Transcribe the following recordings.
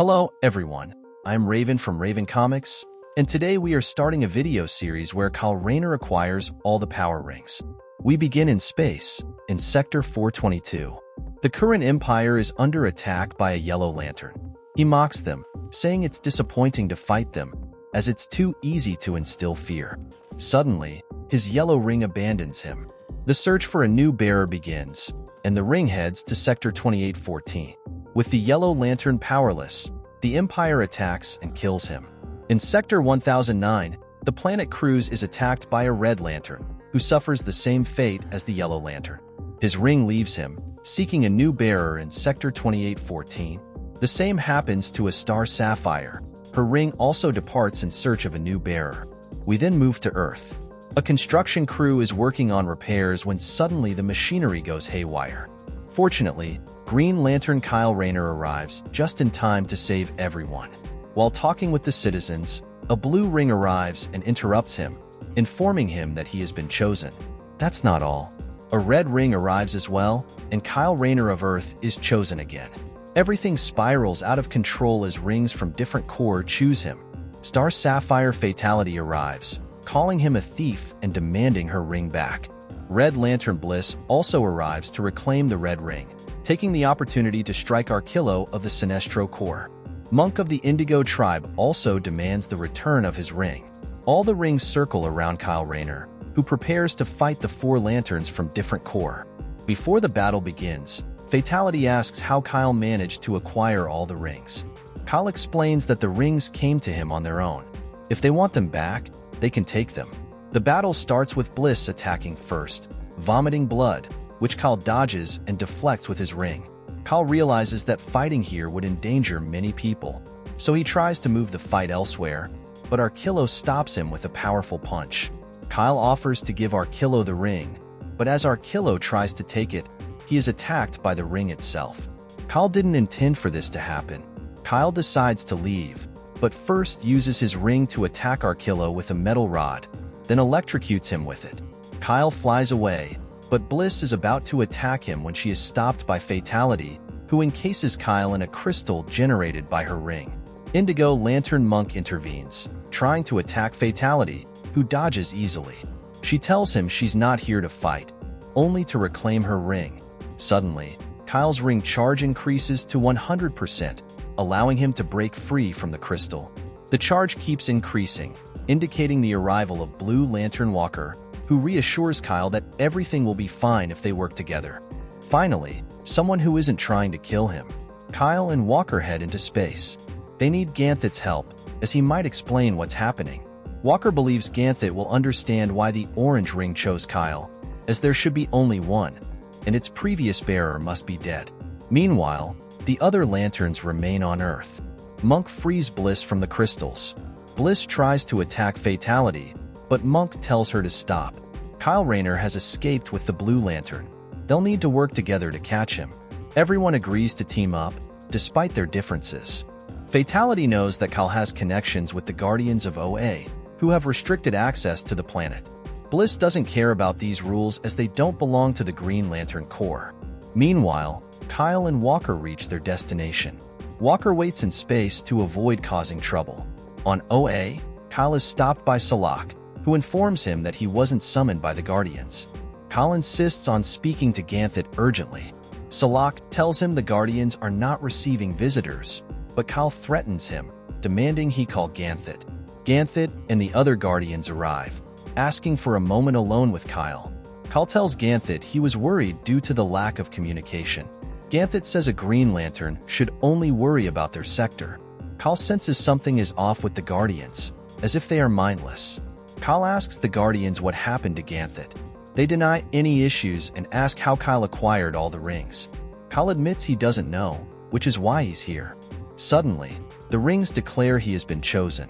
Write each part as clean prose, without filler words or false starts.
Hello, everyone. I'm Raven from Raven Comics, and today we are starting a video series where Kyle Rayner acquires all the power rings. We begin in space, in Sector 422. The current Empire is under attack by a Yellow Lantern. He mocks them, saying it's disappointing to fight them, as it's too easy to instill fear. Suddenly, his yellow ring abandons him. The search for a new bearer begins, and the ring heads to Sector 2814. With the Yellow Lantern powerless, the Empire attacks and kills him. In Sector 1009, the planet Cruz is attacked by a Red Lantern, who suffers the same fate as the Yellow Lantern. His ring leaves him, seeking a new bearer in Sector 2814. The same happens to a Star Sapphire. Her ring also departs in search of a new bearer. We then move to Earth. A construction crew is working on repairs when suddenly the machinery goes haywire. Fortunately, Green Lantern Kyle Rayner arrives just in time to save everyone. While talking with the citizens, a blue ring arrives and interrupts him, informing him that he has been chosen. That's not all. A red ring arrives as well, and Kyle Rayner of Earth is chosen again. Everything spirals out of control as rings from different corps choose him. Star Sapphire Fatality arrives, calling him a thief and demanding her ring back. Red Lantern Bliss also arrives to reclaim the red ring, taking the opportunity to strike Arquillo of the Sinestro Corps. Monk of the Indigo Tribe also demands the return of his ring. All the rings circle around Kyle Rayner, who prepares to fight the four lanterns from different corps. Before the battle begins, Fatality asks how Kyle managed to acquire all the rings. Kyle explains that the rings came to him on their own. If they want them back, they can take them. The battle starts with Bliss attacking first, vomiting blood, which Kyle dodges and deflects with his ring. Kyle realizes that fighting here would endanger many people, so he tries to move the fight elsewhere, but Arquillo stops him with a powerful punch. Kyle offers to give Arquillo the ring, but as Arquillo tries to take it, he is attacked by the ring itself. Kyle didn't intend for this to happen. Kyle decides to leave, but first uses his ring to attack Arquillo with a metal rod, then electrocutes him with it. Kyle flies away, but Bliss is about to attack him when she is stopped by Fatality, who encases Kyle in a crystal generated by her ring. Indigo Lantern Monk intervenes, trying to attack Fatality, who dodges easily. She tells him she's not here to fight, only to reclaim her ring. Suddenly, Kyle's ring charge increases to 100%, allowing him to break free from the crystal. The charge keeps increasing, indicating the arrival of Blue Lantern Walker, who reassures Kyle that everything will be fine if they work together. Finally, someone who isn't trying to kill him. Kyle and Walker head into space. They need Ganthett's help, as he might explain what's happening. Walker believes Ganthet will understand why the orange ring chose Kyle, as there should be only one, and its previous bearer must be dead. Meanwhile, the other lanterns remain on Earth. Monk frees Bliss from the crystals. Bliss tries to attack Fatality, but Monk tells her to stop. Kyle Rayner has escaped with the Blue Lantern. They'll need to work together to catch him. Everyone agrees to team up, despite their differences. Fatality knows that Kyle has connections with the Guardians of OA, who have restricted access to the planet. Bliss doesn't care about these rules as they don't belong to the Green Lantern Corps. Meanwhile, Kyle and Walker reach their destination. Walker waits in space to avoid causing trouble. On OA, Kyle is stopped by Salak, who informs him that he wasn't summoned by the Guardians. Kyle insists on speaking to Ganthet urgently. Salak tells him the Guardians are not receiving visitors, but Kyle threatens him, demanding he call Ganthet. Ganthet and the other Guardians arrive, asking for a moment alone with Kyle. Kyle tells Ganthet he was worried due to the lack of communication. Ganthet says a Green Lantern should only worry about their sector. Kyle senses something is off with the Guardians, as if they are mindless. Kyle asks the Guardians what happened to Ganthet. They deny any issues and ask how Kyle acquired all the rings. Kyle admits he doesn't know, which is why he's here. Suddenly, the rings declare he has been chosen.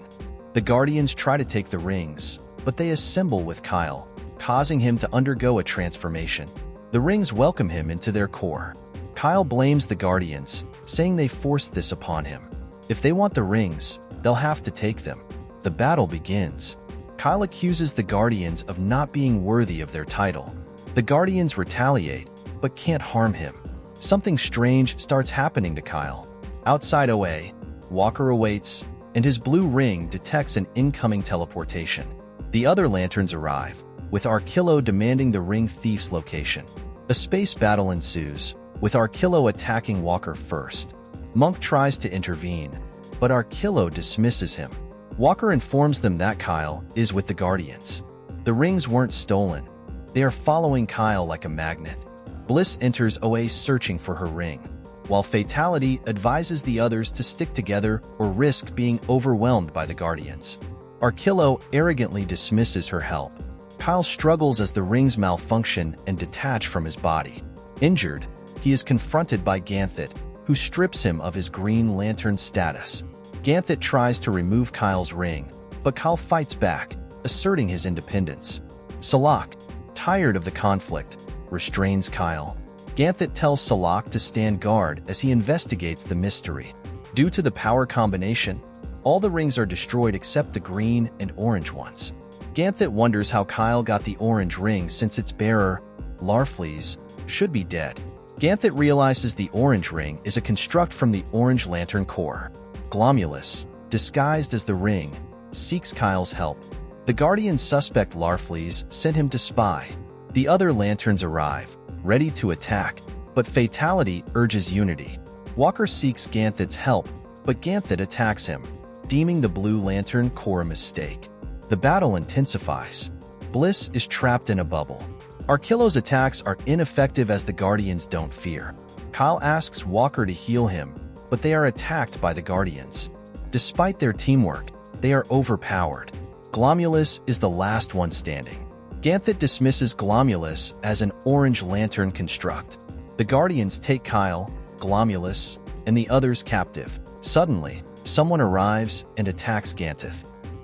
The Guardians try to take the rings, but they assemble with Kyle, causing him to undergo a transformation. The rings welcome him into their core. Kyle blames the Guardians, saying they forced this upon him. If they want the rings, they'll have to take them. The battle begins. Kyle accuses the Guardians of not being worthy of their title. The Guardians retaliate, but can't harm him. Something strange starts happening to Kyle. Outside OA, Walker awaits, and his blue ring detects an incoming teleportation. The other lanterns arrive, with Arkillo demanding the ring thief's location. A space battle ensues, with Arkillo attacking Walker first. Monk tries to intervene, but Arkillo dismisses him. Walker informs them that Kyle is with the Guardians. The rings weren't stolen. They are following Kyle like a magnet. Bliss enters OA searching for her ring, while Fatality advises the others to stick together or risk being overwhelmed by the Guardians. Arkillo arrogantly dismisses her help. Kyle struggles as the rings malfunction and detach from his body. Injured, he is confronted by Ganthet, who strips him of his Green Lantern status. Ganthet tries to remove Kyle's ring, but Kyle fights back, asserting his independence. Salak, tired of the conflict, restrains Kyle. Ganthet tells Salak to stand guard as he investigates the mystery. Due to the power combination, all the rings are destroyed except the green and orange ones. Ganthet wonders how Kyle got the orange ring since its bearer, Larfleeze, should be dead. Ganthet realizes the orange ring is a construct from the Orange Lantern Corps. Glomulus, disguised as the ring, seeks Kyle's help. The Guardians suspect Larfleeze sent him to spy. The other lanterns arrive, ready to attack, but Fatality urges unity. Walker seeks Ganthet's help, but Ganthet attacks him, deeming the Blue Lantern Corps a mistake. The battle intensifies. Bliss is trapped in a bubble. Arkillo's attacks are ineffective as the Guardians don't fear. Kyle asks Walker to heal him, but they are attacked by the Guardians. Despite their teamwork, they are overpowered. Glomulus is the last one standing. Ganthet dismisses Glomulus as an Orange Lantern construct. The Guardians take Kyle, Glomulus, and the others captive. Suddenly, someone arrives and attacks Ganthet.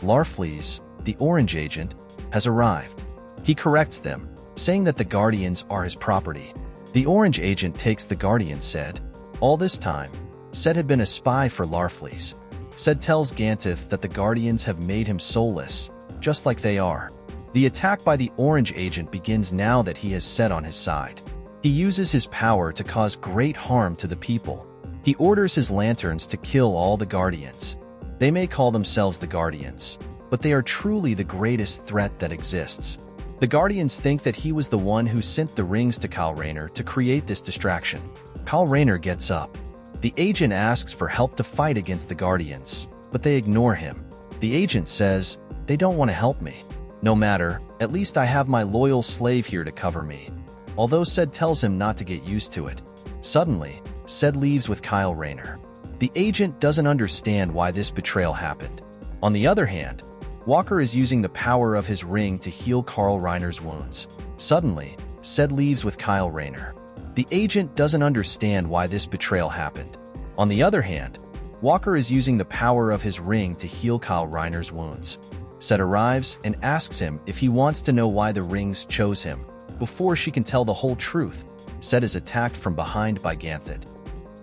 Larfleeze, the Orange Agent, has arrived. He corrects them, saying that the Guardians are his property. The Orange Agent takes the Guardian Said. All this time, Said had been a spy for Larfleeze. Said tells Ganthet that the Guardians have made him soulless, just like they are. The attack by the Orange Agent begins now that he has Said on his side. He uses his power to cause great harm to the people. He orders his lanterns to kill all the Guardians. They may call themselves the Guardians, but they are truly the greatest threat that exists. The Guardians think that he was the one who sent the rings to Kyle Rayner to create this distraction. Kyle Rayner gets up. The agent asks for help to fight against the Guardians, but they ignore him. The agent says, "They don't want to help me. No matter, at least I have my loyal slave here to cover me." Although Said tells him not to get used to it. Suddenly, Said leaves with Kyle Rayner. The agent doesn't understand why this betrayal happened. On the other hand, Walker is using the power of his ring to heal Kyle Rayner's wounds. Suddenly, Said leaves with Kyle Rayner. The agent doesn't understand why this betrayal happened. On the other hand, Walker is using the power of his ring to heal Kyle Rayner's wounds. Said arrives and asks him if he wants to know why the rings chose him. Before she can tell the whole truth, Said is attacked from behind by Ganthet.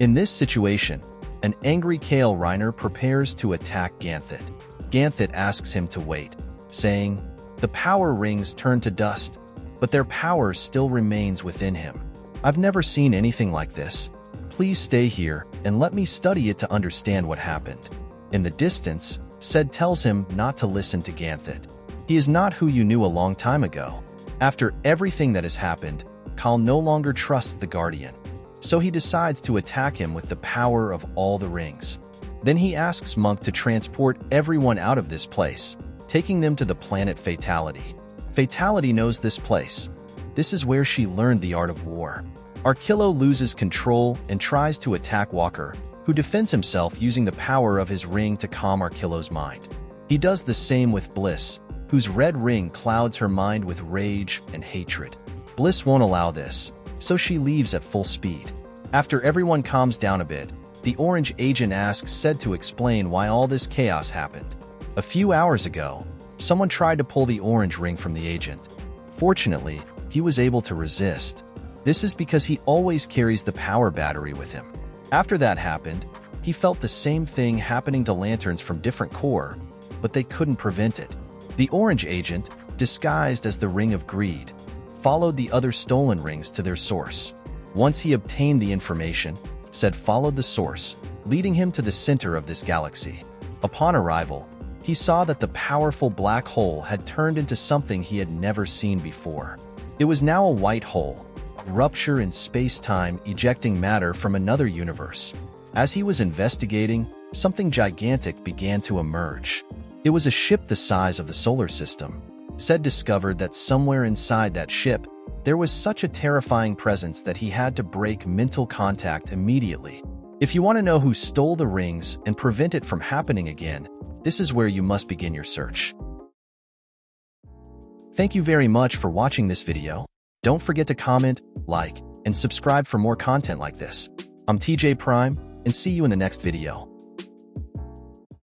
In this situation, an angry Kyle Rayner prepares to attack Ganthet. Ganthet asks him to wait, saying, "The power rings turn to dust, but their power still remains within him. I've never seen anything like this. Please stay here and let me study it to understand what happened." In the distance, Said tells him not to listen to Ganthet. He is not who you knew a long time ago. After everything that has happened, Kyle no longer trusts the Guardian. So he decides to attack him with the power of all the rings. Then he asks Monk to transport everyone out of this place, taking them to the planet Fatality. Fatality knows this place. This is where she learned the art of war. Arkillo loses control and tries to attack Walker, who defends himself using the power of his ring to calm Arkillo's mind. He does the same with Bliss, whose red ring clouds her mind with rage and hatred. Bliss won't allow this, so she leaves at full speed. After everyone calms down a bit, the Orange Agent asks Said to explain why all this chaos happened. A few hours ago, someone tried to pull the orange ring from the agent. Fortunately, he was able to resist. This is because he always carries the power battery with him. After that happened, he felt the same thing happening to lanterns from different corps, but they couldn't prevent it. The Orange Agent, disguised as the Ring of Greed, followed the other stolen rings to their source. Once he obtained the information, Said followed the source, leading him to the center of this galaxy. Upon arrival, he saw that the powerful black hole had turned into something he had never seen before. It was now a white hole, a rupture in space-time ejecting matter from another universe. As he was investigating, something gigantic began to emerge. It was a ship the size of the solar system. Said discovered that somewhere inside that ship, there was such a terrifying presence that he had to break mental contact immediately. If you want to know who stole the rings and prevent it from happening again, this is where you must begin your search. Thank you very much for watching this video. Don't forget to comment, like, and subscribe for more content like this. I'm TJ Prime, and see you in the next video.